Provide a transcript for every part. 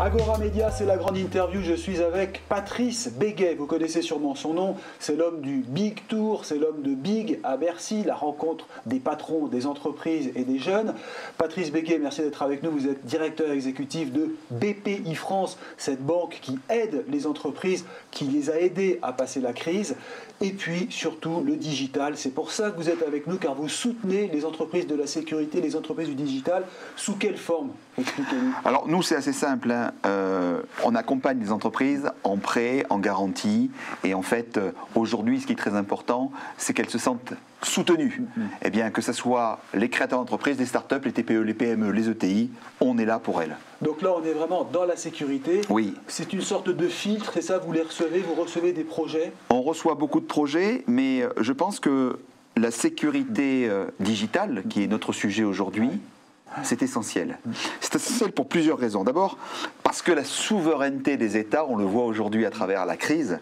Agora Média, c'est la grande interview. Je suis avec Patrice Béguet. Vous connaissez sûrement son nom. C'est l'homme du Big Tour, c'est l'homme de Big à Bercy, la rencontre des patrons, des entreprises et des jeunes. Patrice Béguet, merci d'être avec nous. Vous êtes directeur exécutif de BPI France, cette banque qui aide les entreprises, qui les a aidées à passer la crise. Et puis surtout le digital. C'est pour ça que vous êtes avec nous, car vous soutenez les entreprises de la sécurité, les entreprises du digital. Sous quelle forme? Expliquez-nous. Alors nous, c'est assez simple. On accompagne les entreprises en prêt, en garantie. Et en fait, aujourd'hui, ce qui est très important, c'est qu'elles se sentent soutenues. Eh bien, que ce soit les créateurs d'entreprises, les startups, les TPE, les PME, les ETI, on est là pour elles. Donc là, on est vraiment dans la sécurité. Oui. C'est une sorte de filtre, et ça, vous les recevez, vous recevez des projets? On reçoit beaucoup de projets, mais je pense que la sécurité digitale, qui est notre sujet aujourd'hui, c'est essentiel. C'est essentiel pour plusieurs raisons. D'abord, parce que la souveraineté des États, on le voit aujourd'hui à travers la crise,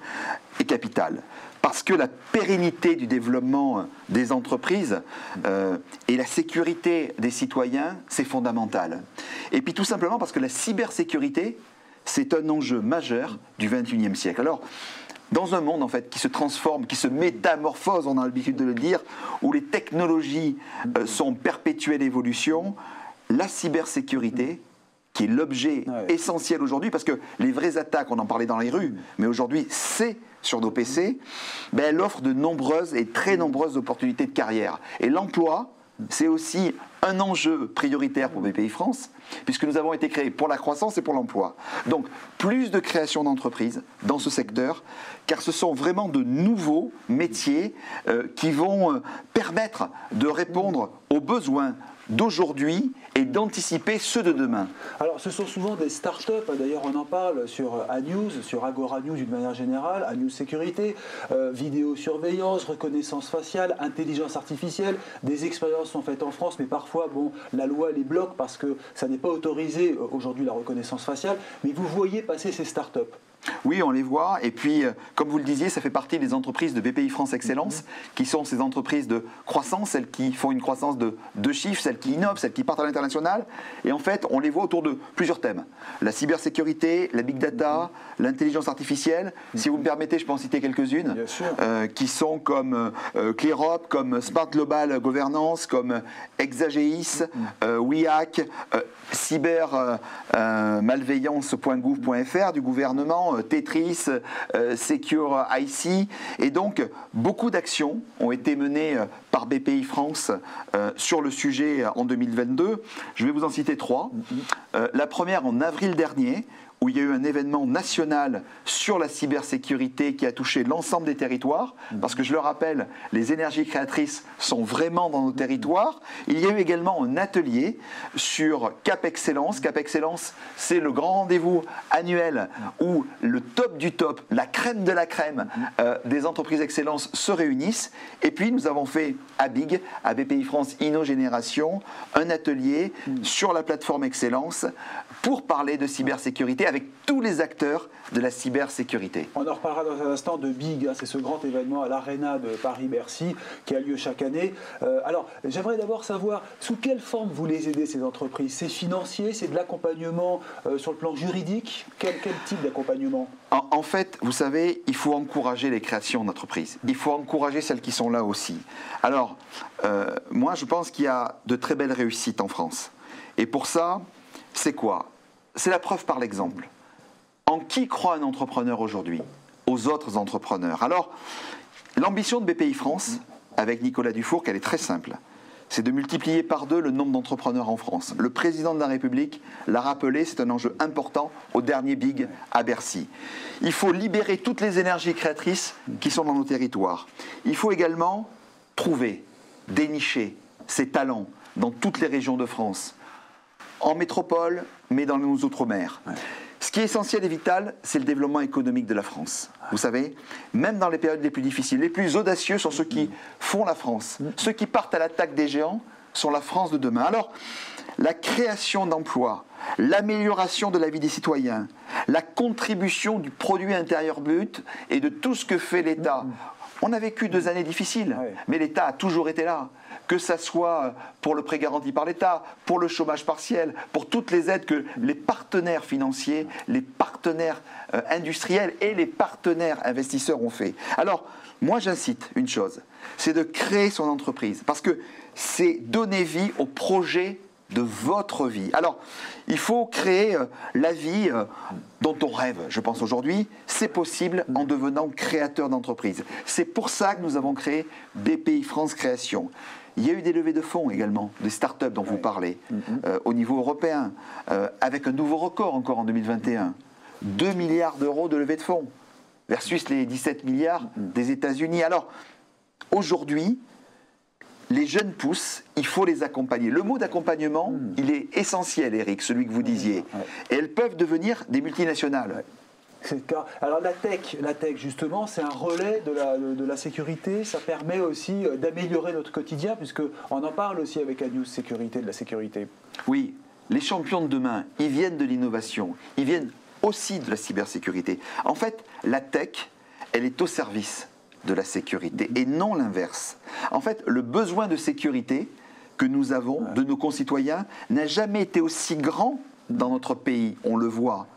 est capitale. Parce que la pérennité du développement des entreprises et la sécurité des citoyens, c'est fondamental. Et puis tout simplement parce que la cybersécurité, c'est un enjeu majeur du XXIe siècle. Alors, dans un monde en fait qui se transforme, qui se métamorphose, on a l'habitude de le dire, où les technologies sont en perpétuelle évolution, la cybersécurité, qui est l'objet essentiel aujourd'hui, parce que les vraies attaques, on en parlait dans les rues, mais aujourd'hui c'est sur nos PC, ben, elle offre de nombreuses et très nombreuses opportunités de carrière. Et l'emploi, c'est aussi un enjeu prioritaire pour BPI France, puisque nous avons été créés pour la croissance et pour l'emploi. Donc, plus de création d'entreprises dans ce secteur, car ce sont vraiment de nouveaux métiers qui vont permettre de répondre aux besoins d'aujourd'hui et d'anticiper ceux de demain. Alors, ce sont souvent des startups, d'ailleurs on en parle sur ANews, sur Agora News d'une manière générale, ANews Sécurité, vidéosurveillance, reconnaissance faciale, intelligence artificielle. Des expériences sont faites en France, mais parfois, bon, la loi les bloque parce que ça n'est pas autorisé aujourd'hui, la reconnaissance faciale. Mais vous voyez passer ces startups? Oui, on les voit. Et puis, comme vous le disiez, ça fait partie des entreprises de BPI France Excellence, qui sont ces entreprises de croissance, celles qui font une croissance de 2 chiffres, celles qui innovent, celles qui partent à l'international. Et en fait, on les voit autour de plusieurs thèmes. La cybersécurité, la big data, l'intelligence artificielle. Si vous me permettez, je peux en citer quelques-unes, qui sont comme Clearup, comme Smart Global Governance, comme Exageis, WIAC, cybermalveillance.gouv.fr du gouvernement, Tetris, Secure IC. Et donc, beaucoup d'actions ont été menées par BPI France sur le sujet en 2022. Je vais vous en citer 3. La première en avril dernier, où il y a eu un événement national sur la cybersécurité qui a touché l'ensemble des territoires, parce que je le rappelle, les énergies créatrices sont vraiment dans nos territoires. Il y a eu également un atelier sur Cap Excellence. Cap Excellence, c'est le grand rendez-vous annuel où le top du top, la crème de la crème des entreprises Excellence se réunissent. Et puis nous avons fait à Big, à BPI France InnoGénération, un atelier sur la plateforme Excellence pour parler de cybersécurité avec tous les acteurs de la cybersécurité. On en reparlera dans un instant de Big, c'est ce grand événement à l'Arena de Paris-Bercy qui a lieu chaque année. Alors, j'aimerais d'abord savoir sous quelle forme vous les aidez, ces entreprises? C'est financier, c'est de l'accompagnement sur le plan juridique? Quel type d'accompagnement? En fait, vous savez, il faut encourager les créations d'entreprises. Il faut encourager celles qui sont là aussi. Alors, moi, je pense qu'il y a de très belles réussites en France. Et pour ça, c'est quoi? C'est la preuve par l'exemple. En qui croit un entrepreneur aujourd'hui? Aux autres entrepreneurs. Alors, l'ambition de BPI France, avec Nicolas Dufourcq, elle est très simple. C'est de multiplier par 2 le nombre d'entrepreneurs en France. Le président de la République l'a rappelé, c'est un enjeu important au dernier Big à Bercy. Il faut libérer toutes les énergies créatrices qui sont dans nos territoires. Il faut également trouver, dénicher ces talents dans toutes les régions de France. En métropole, mais dans nos outre-mer. Ce qui est essentiel et vital, c'est le développement économique de la France. Vous savez, même dans les périodes les plus difficiles, les plus audacieux sont ceux qui font la France. Ceux qui partent à l'attaque des géants sont la France de demain. Alors, la création d'emplois, l'amélioration de la vie des citoyens, la contribution du produit intérieur brut et de tout ce que fait l'État. On a vécu 2 années difficiles, mais l'État a toujours été là. que ça soit pour le prêt garanti par l'État, pour le chômage partiel, pour toutes les aides que les partenaires financiers, les partenaires industriels et les partenaires investisseurs ont fait. Alors, moi j'incite une chose, c'est de créer son entreprise, parce que c'est donner vie au projet de votre vie. Alors, il faut créer la vie dont on rêve, je pense aujourd'hui. C'est possible en devenant créateur d'entreprise. C'est pour ça que nous avons créé BPI France Création. Il y a eu des levées de fonds également, des startups dont vous parlez, au niveau européen, avec un nouveau record encore en 2021. 2 milliards d'euros de levée de fonds, versus les 17 milliards des États-Unis. Alors, aujourd'hui, les jeunes pousses, il faut les accompagner. Le mot d'accompagnement, il est essentiel, Eric, celui que vous disiez. Et elles peuvent devenir des multinationales. C'est le cas. Alors la tech justement, c'est un relais de la sécurité. Ça permet aussi d'améliorer notre quotidien, puisqu'on en parle aussi avec la news sécurité, de la sécurité. Oui, les champions de demain, ils viennent de l'innovation. Ils viennent aussi de la cybersécurité. En fait, la tech, elle est au service de la sécurité et non l'inverse. En fait, le besoin de sécurité que nous avons de nos concitoyens n'a jamais été aussi grand dans notre pays, on le voit.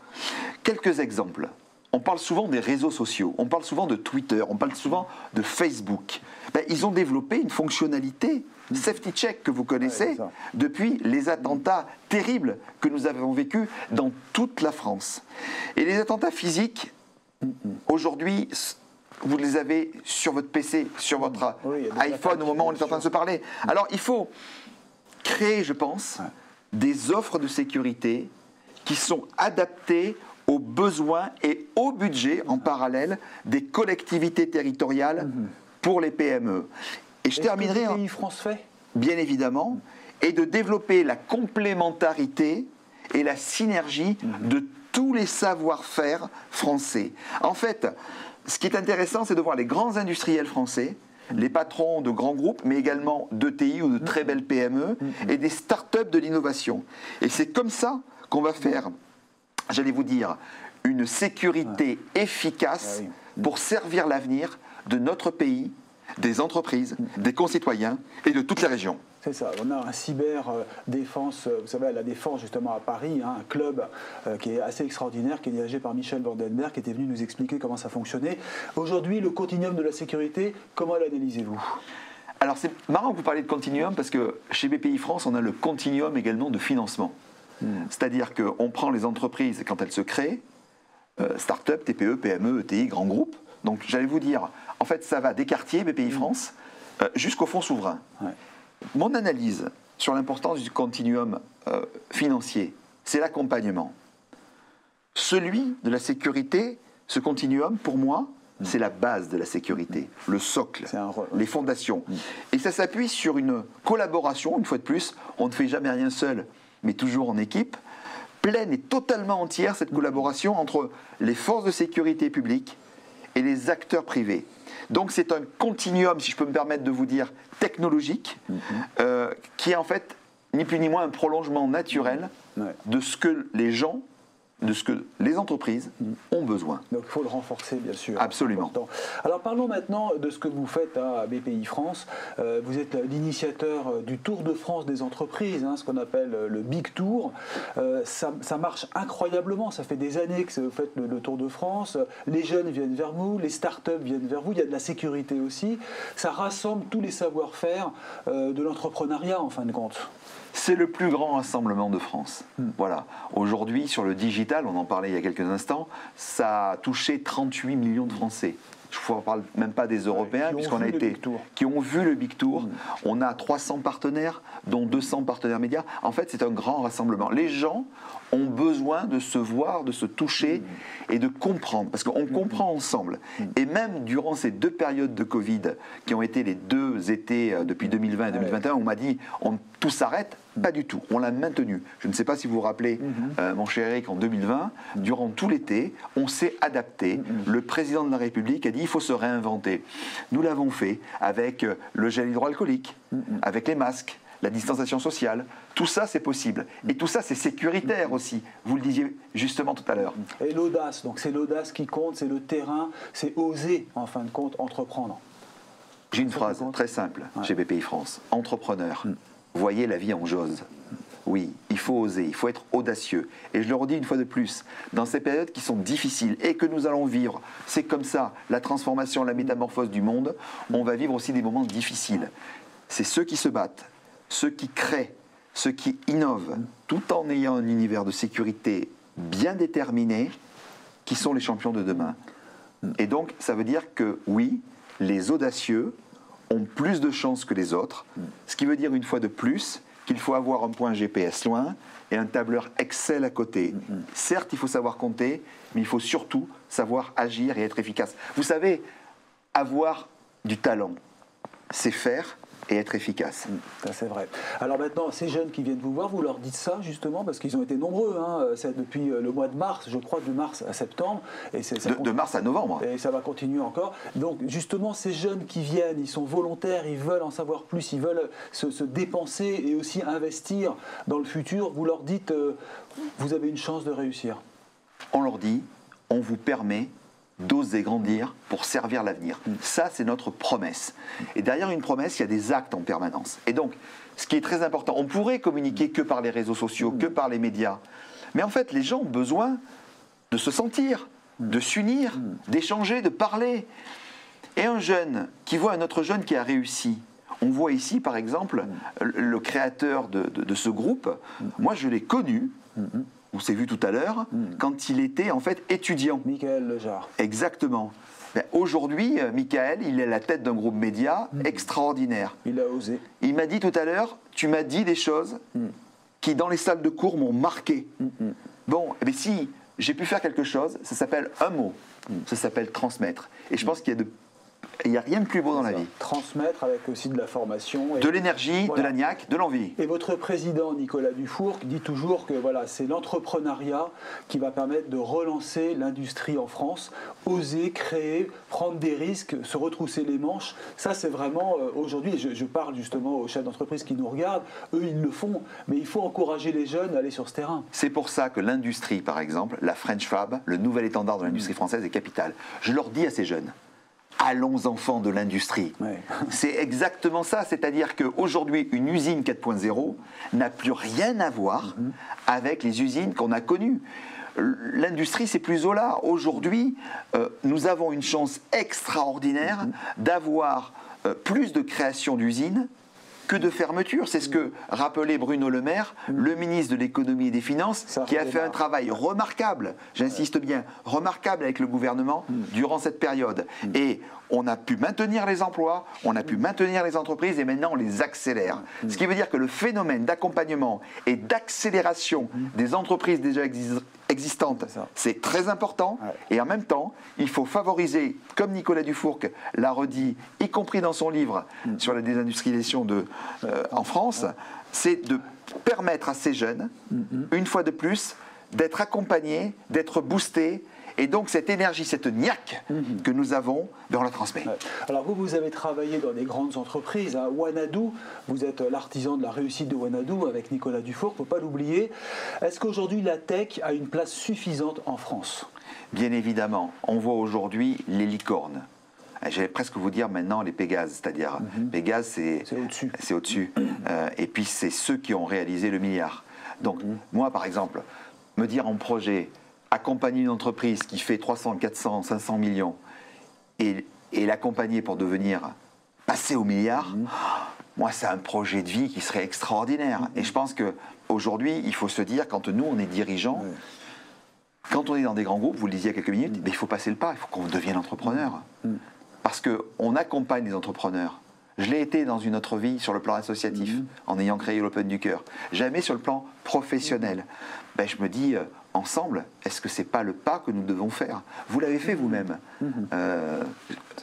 Quelques exemples. On parle souvent des réseaux sociaux, on parle souvent de Twitter, on parle souvent de Facebook. Ils ont développé une fonctionnalité Safety Check que vous connaissez depuis les attentats terribles que nous avons vécus dans toute la France. Et les attentats physiques, aujourd'hui, vous les avez sur votre PC, sur votre iPhone au moment où on est en train de se parler. Alors il faut créer, je pense, des offres de sécurité qui sont adaptées aux besoins et au budget en parallèle des collectivités territoriales pour les PME. Et je terminerai en BPI France fait bien évidemment, et de développer la complémentarité et la synergie de tous les savoir-faire français. En fait, ce qui est intéressant, c'est de voir les grands industriels français, les patrons de grands groupes, mais également d'ETI ou de très belles PME, et des start-up de l'innovation. Et c'est comme ça qu'on va faire, j'allais vous dire, une sécurité efficace pour servir l'avenir de notre pays, des entreprises, des concitoyens et de toutes les régions. C'est ça, on a un cyber-défense, vous savez, à la Défense justement à Paris, un club qui est assez extraordinaire, qui est dirigé par Michel Vandenberg, qui était venu nous expliquer comment ça fonctionnait. Aujourd'hui, le continuum de la sécurité, comment l'analysez-vous ? Alors c'est marrant que vous parliez de continuum, parce que chez BPI France, on a le continuum également de financement. C'est-à-dire qu'on prend les entreprises quand elles se créent, start-up, TPE, PME, ETI, grands groupes. Donc j'allais vous dire, en fait ça va des quartiers BPI France jusqu'au fonds souverain. Mon analyse sur l'importance du continuum financier, c'est l'accompagnement. Celui de la sécurité, ce continuum, pour moi, c'est la base de la sécurité, le socle, les fondations. Et ça s'appuie sur une collaboration, une fois de plus, on ne fait jamais rien seul, mais toujours en équipe, pleine et totalement entière, cette collaboration entre les forces de sécurité publiques et les acteurs privés. Donc c'est un continuum, si je peux me permettre de vous dire, technologique, qui est en fait ni plus ni moins un prolongement naturel de ce que les gens, de ce que les entreprises ont besoin. Donc il faut le renforcer, bien sûr. Absolument. Alors parlons maintenant de ce que vous faites à BPI France. Vous êtes l'initiateur du Tour de France des entreprises, ce qu'on appelle le Big Tour. Ça marche incroyablement. Ça fait des années que vous faites le Tour de France. Les jeunes viennent vers vous, les startups viennent vers vous. Il y a de la sécurité aussi. Ça rassemble tous les savoir-faire de l'entrepreneuriat, en fin de compte. C'est le plus grand rassemblement de France. Voilà. Aujourd'hui, sur le digital, on en parlait il y a quelques instants, ça a touché 38 millions de Français. Je ne parle même pas des Européens, qui ont vu le Big Tour. On a 300 partenaires, dont 200 partenaires médias. En fait, c'est un grand rassemblement. Les gens ont besoin de se voir, de se toucher et de comprendre, parce qu'on comprend ensemble. Et même durant ces deux périodes de Covid, qui ont été les deux étés depuis 2020 et 2021, on m'a dit tout s'arrête. Pas du tout, on l'a maintenu. Je ne sais pas si vous vous rappelez, mon cher Eric, en 2020, durant tout l'été, on s'est adapté. Le président de la République a dit il faut se réinventer. Nous l'avons fait avec le gel hydroalcoolique, avec les masques, la distanciation sociale. Tout ça, c'est possible. Et tout ça, c'est sécuritaire aussi. Vous le disiez justement tout à l'heure. Et l'audace, donc c'est l'audace qui compte, c'est le terrain, c'est oser, en fin de compte, entreprendre. J'ai une phrase très simple chez BPI France. Entrepreneur, voyez la vie en jose. Oui, il faut oser, il faut être audacieux. Et je le redis une fois de plus, dans ces périodes qui sont difficiles et que nous allons vivre, c'est comme ça, la transformation, la métamorphose du monde, on va vivre aussi des moments difficiles. C'est ceux qui se battent, ceux qui créent, ceux qui innovent, tout en ayant un univers de sécurité bien déterminé, qui sont les champions de demain. Et donc, ça veut dire que oui, les audacieux ont plus de chances que les autres, ce qui veut dire une fois de plus qu'il faut avoir un point GPS loin et un tableur Excel à côté. Certes, il faut savoir compter, mais il faut surtout savoir agir et être efficace. Vous savez, avoir du talent, c'est faire et être efficace. Ça, c'est vrai. Alors maintenant, ces jeunes qui viennent vous voir, vous leur dites ça justement, parce qu'ils ont été nombreux, hein, c'est depuis le mois de mars, je crois, de mars à septembre. Et de mars à novembre. Et ça va continuer encore. Donc justement, ces jeunes qui viennent, ils sont volontaires, ils veulent en savoir plus, ils veulent se dépenser et aussi investir dans le futur. Vous leur dites, vous avez une chance de réussir. On leur dit, on vous permet d'oser grandir pour servir l'avenir. Ça, c'est notre promesse. Et derrière une promesse, il y a des actes en permanence. Et donc, ce qui est très important, on pourrait communiquer que par les réseaux sociaux, que par les médias. Mais en fait, les gens ont besoin de se sentir, de s'unir, d'échanger, de parler. Et un jeune qui voit un autre jeune qui a réussi, on voit ici, par exemple, le créateur de ce groupe, moi, je l'ai connu, on s'est vu tout à l'heure, quand il était en fait étudiant. Michael Lejar. Exactement. Ben, aujourd'hui, Michael, il est à la tête d'un groupe média extraordinaire. Il a osé. Il m'a dit tout à l'heure, tu m'as dit des choses qui, dans les salles de cours, m'ont marqué. Bon, eh bien, si j'ai pu faire quelque chose, ça s'appelle un mot. Ça s'appelle transmettre. Et je pense qu'il n'y a rien de plus beau dans la vie. Transmettre avec aussi de la formation. De l'énergie, voilà. De la niaque, de l'envie. Et votre président, Nicolas Dufourcq, dit toujours que voilà, c'est l'entrepreneuriat qui va permettre de relancer l'industrie en France, oser, créer, prendre des risques, se retrousser les manches. Ça, c'est vraiment, aujourd'hui, je parle justement aux chefs d'entreprise qui nous regardent, eux, ils le font, mais il faut encourager les jeunes à aller sur ce terrain. C'est pour ça que l'industrie, par exemple, la French Fab, le nouvel étendard de l'industrie française est capital. Je leur dis à ces jeunes, allons enfants de l'industrie. Ouais. C'est exactement ça, c'est-à-dire qu'aujourd'hui, une usine 4.0 n'a plus rien à voir avec les usines qu'on a connues. L'industrie, c'est plus au là. Aujourd'hui, nous avons une chance extraordinaire d'avoir plus de création d'usines que de fermeture. C'est ce que rappelait Bruno Le Maire, le ministre de l'économie et des finances, qui a fait un travail remarquable, j'insiste bien, remarquable avec le gouvernement durant cette période. Et on a pu maintenir les emplois, on a pu maintenir les entreprises et maintenant on les accélère. Ce qui veut dire que le phénomène d'accompagnement et d'accélération des entreprises déjà existantes, c'est très important. Et en même temps, il faut favoriser, comme Nicolas Dufourcq l'a redit, y compris dans son livre sur la désindustrialisation en France, c'est de permettre à ces jeunes, une fois de plus, d'être accompagnés, d'être boostés. Et donc cette énergie, cette niaque que nous avons, on la transmet. Alors vous avez travaillé dans des grandes entreprises, à Wanadoo, vous êtes l'artisan de la réussite de Wanadoo avec Nicolas Dufourcq, il ne faut pas l'oublier. Est-ce qu'aujourd'hui la tech a une place suffisante en France? Bien évidemment, on voit aujourd'hui les licornes. J'allais presque vous dire maintenant les Pégases, c'est-à-dire Pégase c'est au-dessus. C'est au-dessus. Et puis c'est ceux qui ont réalisé le milliard. Donc moi par exemple, me dire en projet, accompagner une entreprise qui fait 300, 400, 500 millions et l'accompagner pour passer au milliard, moi c'est un projet de vie qui serait extraordinaire. Et je pense qu'aujourd'hui, il faut se dire, quand nous on est dirigeants, quand on est dans des grands groupes, vous le disiez il y a quelques minutes, il faut passer le pas, il faut qu'on devienne entrepreneur. Parce qu'on accompagne les entrepreneurs. Je l'ai été dans une autre vie sur le plan associatif, en ayant créé l'Open du Cœur. Jamais sur le plan professionnel. Je me dis, ensemble, est-ce que ce n'est pas le pas que nous devons faire? Vous l'avez fait vous-même,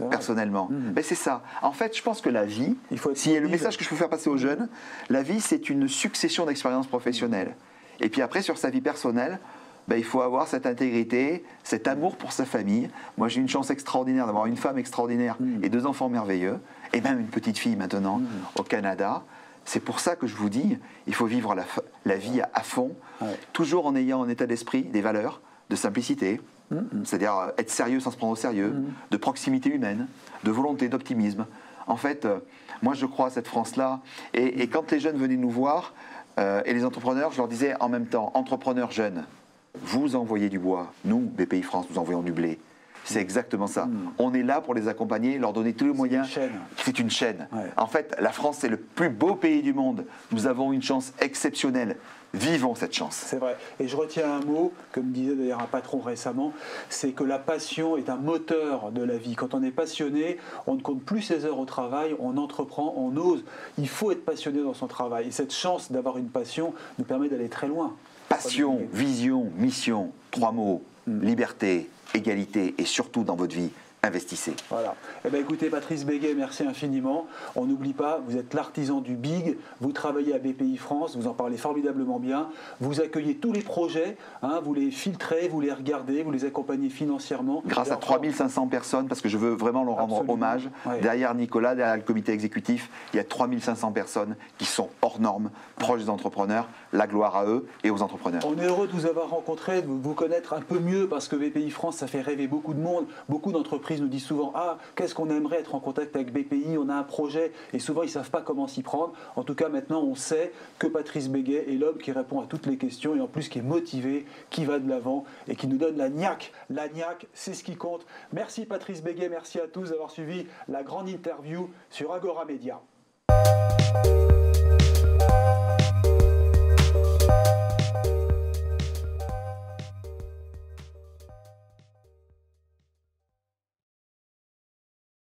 personnellement. C'est ça. En fait, je pense que la vie, s'il y a le message que je peux faire passer aux jeunes, la vie, c'est une succession d'expériences professionnelles. Et puis après, sur sa vie personnelle, il faut avoir cette intégrité, cet amour pour sa famille. Moi, j'ai une chance extraordinaire d'avoir une femme extraordinaire et 2 enfants merveilleux, et même une petite fille maintenant au Canada. C'est pour ça que je vous dis, il faut vivre la vie à fond, toujours en ayant un état d'esprit, des valeurs, de simplicité, c'est-à-dire être sérieux sans se prendre au sérieux, de proximité humaine, de volonté, d'optimisme, En fait, moi je crois à cette France-là. Et quand les jeunes venaient nous voir, et les entrepreneurs, je leur disais en même temps, entrepreneurs jeunes, vous envoyez du bois, nous, BPI France, nous envoyons du blé. C'est exactement ça. On est là pour les accompagner, leur donner tous les moyens. C'est une chaîne. Ouais. En fait, la France, c'est le plus beau pays du monde. Nous avons une chance exceptionnelle. Vivons cette chance. C'est vrai. Et je retiens un mot, comme disait d'ailleurs un patron récemment, c'est que la passion est un moteur de la vie. Quand on est passionné, on ne compte plus ses heures au travail, on entreprend, on ose. Il faut être passionné dans son travail. Et cette chance d'avoir une passion nous permet d'aller très loin. Passion, vision, mission, 3 mots, liberté, égalité et surtout dans votre vie, investissez. Voilà. Eh bien, écoutez, Patrice Béguet, merci infiniment. On n'oublie pas, vous êtes l'artisan du big, vous travaillez à BPI France, vous en parlez formidablement bien, vous accueillez tous les projets, hein, vous les filtrez, vous les regardez, vous les accompagnez financièrement. Grâce à 3500 personnes, parce que je veux vraiment leur rendre hommage, derrière Nicolas, derrière le comité exécutif, il y a 3500 personnes qui sont hors normes, proches des entrepreneurs, la gloire à eux et aux entrepreneurs. On est heureux de vous avoir rencontré, de vous connaître un peu mieux, parce que BPI France, ça fait rêver beaucoup de monde, beaucoup d'entreprises nous disent souvent « Ah, qu'est-ce qu'on aimerait être en contact avec BPI, on a un projet » et souvent ils ne savent pas comment s'y prendre. En tout cas, maintenant, on sait que Patrice Béguet est l'homme qui répond à toutes les questions et en plus qui est motivé, qui va de l'avant et qui nous donne la niaque. La niaque, c'est ce qui compte. Merci Patrice Béguet, merci à tous d'avoir suivi la grande interview sur Agora Média.